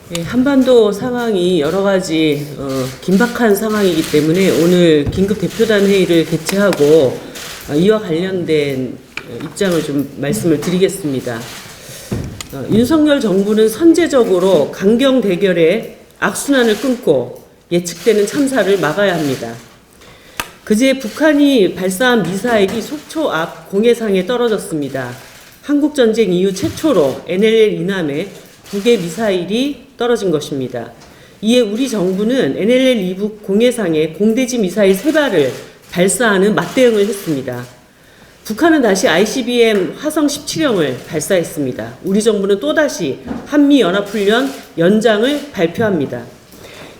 네, 한반도 상황이 여러 가지 긴박한 상황이기 때문에 오늘 긴급 대표단 회의를 개최하고 이와 관련된 입장을 좀 말씀을 드리겠습니다. 윤석열 정부는 선제적으로 강경 대결에 악순환을 끊고 예측되는 참사를 막아야 합니다. 그제 북한이 발사한 미사일이 속초 앞 공해상에 떨어졌습니다. 한국전쟁 이후 최초로 NLL 이남에 2개 미사일이 떨어진 것입니다. 이에 우리 정부는 NLL 이북 공해상에 공대지 미사일 3발을 발사하는 맞대응을 했습니다. 북한은 다시 ICBM 화성 17형을 발사했습니다. 우리 정부는 또다시 한미연합훈련 연장을 발표합니다.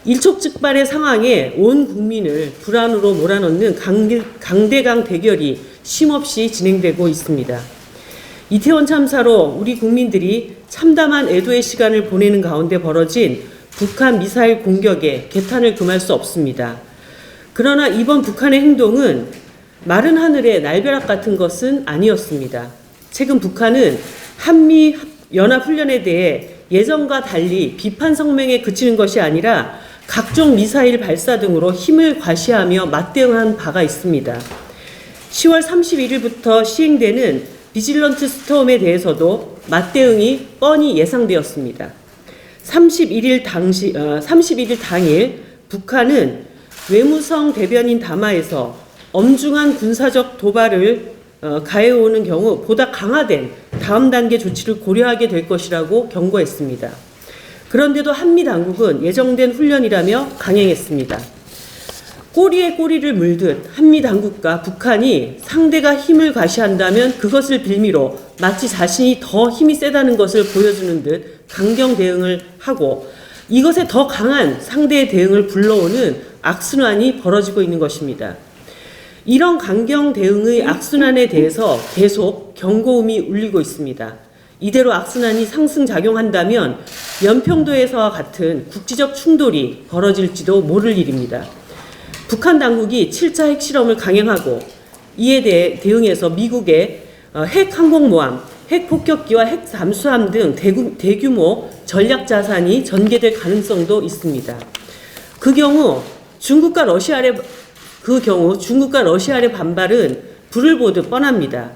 일촉즉발의 상황에 온 국민을 불안으로 몰아넣는 강대강 대결이 쉼없이 진행되고 있습니다. 이태원 참사로 우리 국민들이 참담한 애도의 시간을 보내는 가운데 벌어진 북한 미사일 공격에 개탄을 금할 수 없습니다. 그러나 이번 북한의 행동은 마른 하늘의 날벼락 같은 것은 아니었습니다. 최근 북한은 한미 연합훈련에 대해 예전과 달리 비판 성명에 그치는 것이 아니라 각종 미사일 발사 등으로 힘을 과시하며 맞대응한 바가 있습니다. 10월 31일부터 시행되는 비질런트 스톰에 대해서도 맞대응이 뻔히 예상되었습니다. 31일 당일 북한은 외무성 대변인 담화에서 엄중한 군사적 도발을 가해오는 경우 보다 강화된 다음 단계 조치를 고려하게 될 것이라고 경고했습니다. 그런데도 한미 당국은 예정된 훈련이라며 강행했습니다. 꼬리에 꼬리를 물듯 한미 당국과 북한이 상대가 힘을 과시한다면 그것을 빌미로 마치 자신이 더 힘이 세다는 것을 보여주는 듯 강경 대응을 하고 이것에 더 강한 상대의 대응을 불러오는 악순환이 벌어지고 있는 것입니다. 이런 강경 대응의 악순환에 대해서 계속 경고음이 울리고 있습니다. 이대로 악순환이 상승작용한다면 연평도에서와 같은 국지적 충돌이 벌어질지도 모를 일입니다. 북한 당국이 7차 핵실험을 강행하고 이에 대해 대응해서 미국의 핵 항공모함, 핵 폭격기와 핵 잠수함 등 대규모 전략 자산이 전개될 가능성도 있습니다. 그 경우 중국과 러시아의 반발은 불을 보듯 뻔합니다.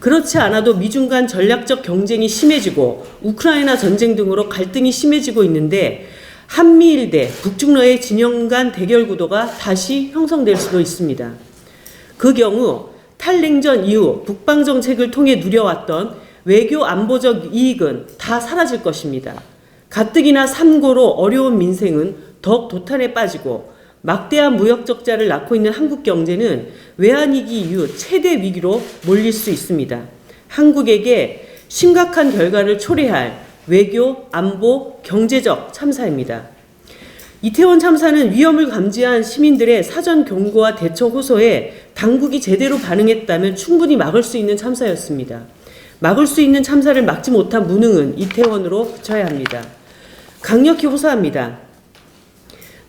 그렇지 않아도 미중 간 전략적 경쟁이 심해지고 우크라이나 전쟁 등으로 갈등이 심해지고 있는데 한미일대, 북중러의 진영 간 대결 구도가 다시 형성될 수도 있습니다. 그 경우 탈냉전 이후 북방정책을 통해 누려왔던 외교 안보적 이익은 다 사라질 것입니다. 가뜩이나 삼고로 어려운 민생은 더욱 도탄에 빠지고 막대한 무역 적자를 낳고 있는 한국 경제는 외환위기 이후 최대 위기로 몰릴 수 있습니다. 한국에게 심각한 결과를 초래할 외교, 안보, 경제적 참사입니다. 이태원 참사는 위험을 감지한 시민들의 사전 경고와 대처 호소에 당국이 제대로 반응했다면 충분히 막을 수 있는 참사였습니다. 막을 수 있는 참사를 막지 못한 무능은 이태원으로 붙여야 합니다. 강력히 호소합니다.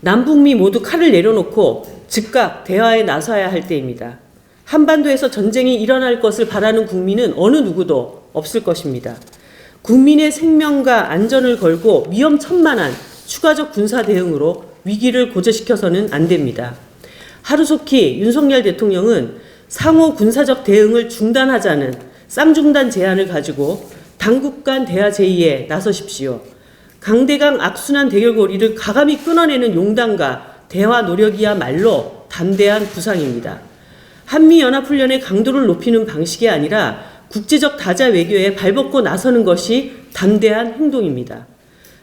남북미 모두 칼을 내려놓고 즉각 대화에 나서야 할 때입니다. 한반도에서 전쟁이 일어날 것을 바라는 국민은 어느 누구도 없을 것입니다. 국민의 생명과 안전을 걸고 위험천만한 추가적 군사 대응으로 위기를 고조시켜서는 안 됩니다. 하루속히 윤석열 대통령은 상호 군사적 대응을 중단하자는 쌍중단 제안을 가지고 당국 간 대화 제의에 나서십시오. 강대강 악순환 대결고리를 가감히 끊어내는 용단과 대화 노력이야말로 담대한 구상입니다. 한미연합훈련의 강도를 높이는 방식이 아니라 국제적 다자 외교에 발벗고 나서는 것이 담대한 행동입니다.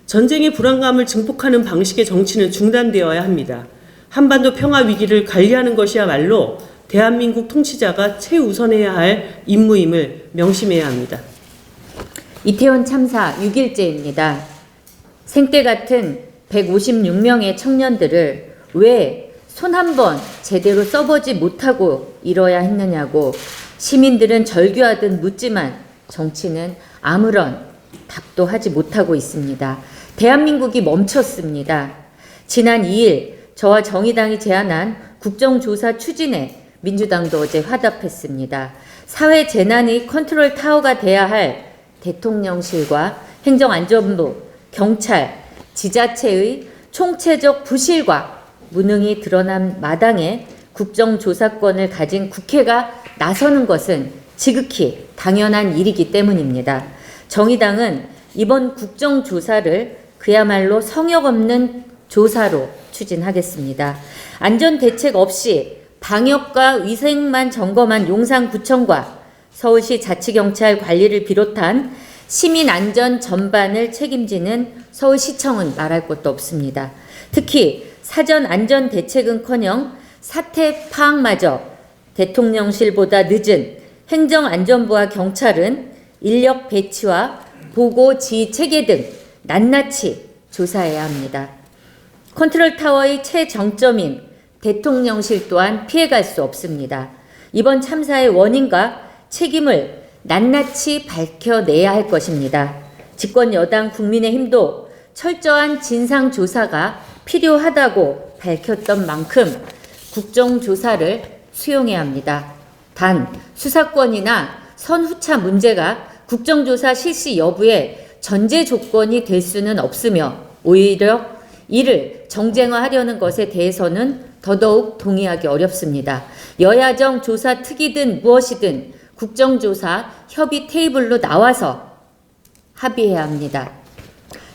전쟁의 불안감을 증폭하는 방식의 정치는 중단되어야 합니다. 한반도 평화 위기를 관리하는 것이야말로 대한민국 통치자가 최우선해야 할 임무임을 명심해야 합니다. 이태원 참사 6일째입니다. 생때 같은 156명의 청년들을 왜 손 한 번 제대로 써보지 못하고 잃어야 했느냐고 시민들은 절규하듯 묻지만 정치는 아무런 답도 하지 못하고 있습니다. 대한민국이 멈췄습니다. 지난 2일 저와 정의당이 제안한 국정조사 추진에 민주당도 어제 화답했습니다. 사회 재난의 컨트롤 타워가 돼야 할 대통령실과 행정안전부, 경찰, 지자체의 총체적 부실과 무능이 드러난 마당에 국정조사권을 가진 국회가 나서는 것은 지극히 당연한 일이기 때문입니다. 정의당은 이번 국정조사를 그야말로 성역 없는 조사로 추진하겠습니다. 안전대책 없이 방역과 위생만 점검한 용산구청과 서울시 자치경찰 관리를 비롯한 시민안전 전반을 책임지는 서울시청은 말할 것도 없습니다. 특히 사전 안전대책은커녕 사태 파악마저 대통령실보다 늦은 행정안전부와 경찰은 인력 배치와 보고 지휘 체계 등 낱낱이 조사해야 합니다. 컨트롤타워의 최정점인 대통령실 또한 피해갈 수 없습니다. 이번 참사의 원인과 책임을 낱낱이 밝혀내야 할 것입니다. 집권 여당 국민의힘도 철저한 진상조사가 필요하다고 밝혔던 만큼 국정조사를 수용해야 합니다. 단 수사권이나 선후차 문제가 국정조사 실시 여부의 전제 조건이 될 수는 없으며 오히려 이를 정쟁화하려는 것에 대해서는 더더욱 동의하기 어렵습니다. 여야정 조사 특위든 무엇이든 국정조사 협의 테이블로 나와서 합의해야 합니다.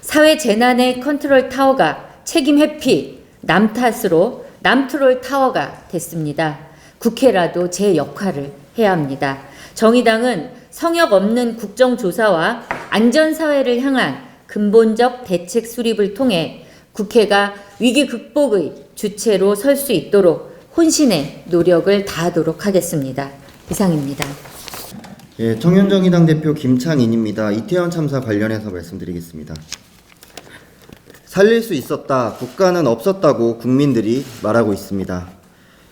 사회 재난의 컨트롤 타워가 책임 회피, 남 탓으로 남트롤 타워가 됐습니다. 국회라도 제 역할을 해야 합니다. 정의당은 성역 없는 국정조사와 안전사회를 향한 근본적 대책 수립을 통해 국회가 위기 극복의 주체로 설 수 있도록 혼신의 노력을 다하도록 하겠습니다. 이상입니다. 예, 청년정의당 대표 김창인입니다. 이태원 참사 관련해서 말씀드리겠습니다. 살릴 수 있었다, 국가는 없었다고 국민들이 말하고 있습니다.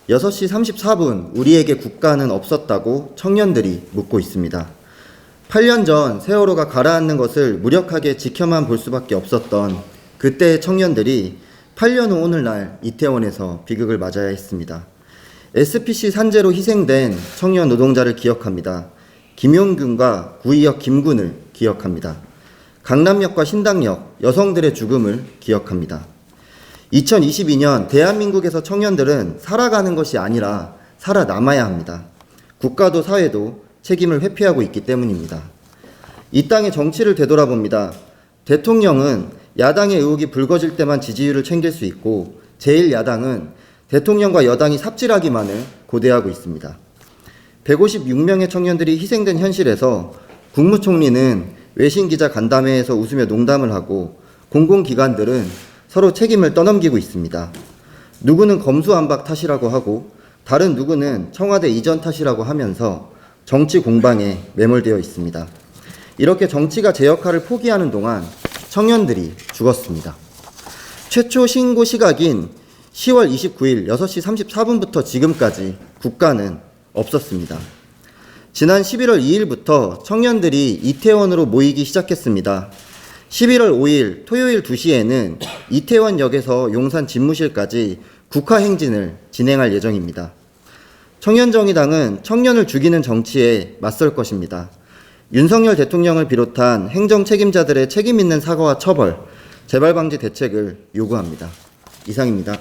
6시 34분 우리에게 국가는 없었다고 청년들이 묻고 있습니다. 8년 전 세월호가 가라앉는 것을 무력하게 지켜만 볼 수밖에 없었던 그때의 청년들이 8년 후 오늘날 이태원에서 비극을 맞아야 했습니다. SPC 산재로 희생된 청년 노동자를 기억합니다. 김용균과 구의역 김군을 기억합니다. 강남역과 신당역 여성들의 죽음을 기억합니다. 2022년 대한민국에서 청년들은 살아가는 것이 아니라 살아남아야 합니다. 국가도 사회도 책임을 회피하고 있기 때문입니다. 이 땅의 정치를 되돌아봅니다. 대통령은 야당의 의혹이 불거질 때만 지지율을 챙길 수 있고 제1야당은 대통령과 여당이 삽질하기만을 고대하고 있습니다. 156명의 청년들이 희생된 현실에서 국무총리는 외신기자 간담회에서 웃으며 농담을 하고 공공기관들은 서로 책임을 떠넘기고 있습니다. 누구는 검수완박 탓이라고 하고 다른 누구는 청와대 이전 탓이라고 하면서 정치 공방에 매몰되어 있습니다. 이렇게 정치가 제 역할을 포기하는 동안 청년들이 죽었습니다. 최초 신고 시각인 10월 29일 6시 34분부터 지금까지 국가는 없었습니다. 지난 11월 2일부터 청년들이 이태원으로 모이기 시작했습니다. 11월 5일 토요일 2시에는 이태원역에서 용산 집무실까지 국화행진을 진행할 예정입니다. 청년정의당은 청년을 죽이는 정치에 맞설 것입니다. 윤석열 대통령을 비롯한 행정 책임자들의 책임 있는 사과와 처벌, 재발 방지 대책을 요구합니다. 이상입니다.